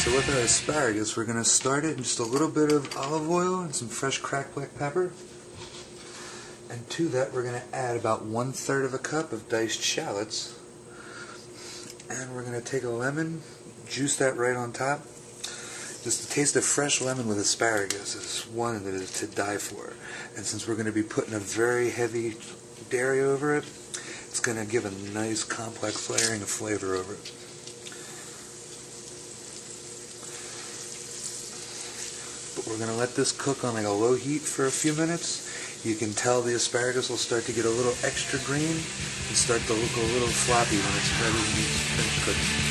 So with our asparagus, we're going to start it in just a little bit of olive oil and some fresh cracked black pepper. And to that, we're going to add about 1/3 of a cup of diced shallots. And we're going to take a lemon, juice that right on top. Just the taste of fresh lemon with asparagus is one that is to die for. And since we're going to be putting a very heavy dairy over it, it's going to give a nice complex layering of flavor over it. But we're going to let this cook on like a low heat for a few minutes. You can tell the asparagus will start to get a little extra green and start to look a little floppy when it's ready to be finished cooking.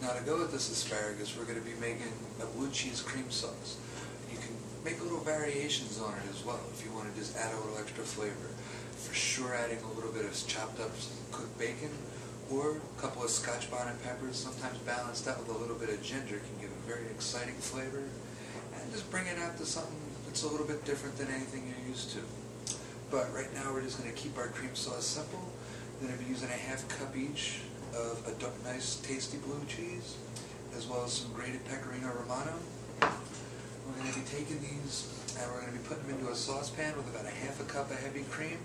Now to go with this asparagus, we're going to be making a blue cheese cream sauce. You can make little variations on it as well if you want to just add a little extra flavor. For sure, adding a little bit of chopped up cooked bacon or a couple of Scotch bonnet peppers, sometimes balanced out with a little bit of ginger, can give a very exciting flavor and just bring it out to something that's a little bit different than anything you're used to. But right now we're just going to keep our cream sauce simple. We're going to be using a 1/2 cup each of a nice tasty blue cheese, as well as some grated pecorino romano. We're going to be taking these and we're going to be putting them into a saucepan with about a 1/2 cup of heavy cream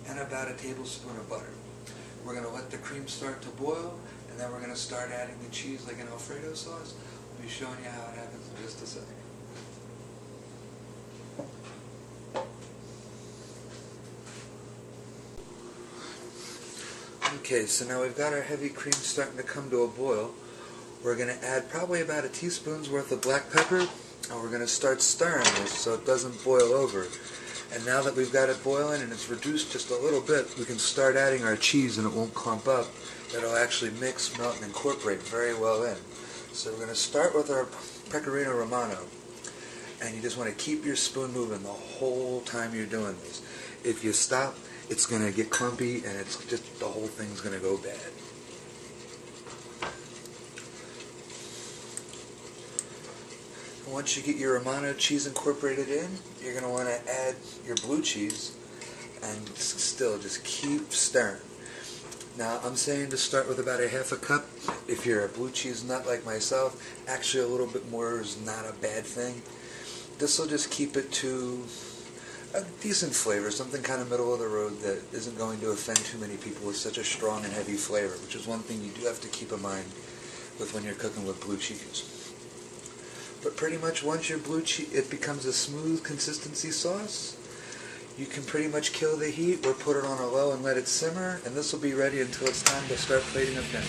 and about a tablespoon of butter. We're going to let the cream start to boil, and then we're going to start adding the cheese like an Alfredo sauce. I'll be showing you how it happens in just a second. Okay, so now we've got our heavy cream starting to come to a boil. We're going to add probably about a teaspoon's worth of black pepper, and we're going to start stirring this so it doesn't boil over. And now that we've got it boiling and it's reduced just a little bit, we can start adding our cheese and it won't clump up. It'll actually mix, melt, and incorporate very well in. So we're going to start with our pecorino romano, and you just want to keep your spoon moving the whole time you're doing this. If you stop, it's going to get clumpy and it's just the whole thing's going to go bad. Once you get your Romano cheese incorporated in, you're going to want to add your blue cheese and still just keep stirring. Now I'm saying to start with about a 1/2 cup. If you're a blue cheese nut like myself, actually a little bit more is not a bad thing. This will just keep it to a decent flavor, something kind of middle of the road that isn't going to offend too many people with such a strong and heavy flavor, which is one thing you do have to keep in mind with when you're cooking with blue cheese. But pretty much once your blue cheese, it becomes a smooth consistency sauce, you can pretty much kill the heat or put it on a low and let it simmer, and this will be ready until it's time to start plating up dinner.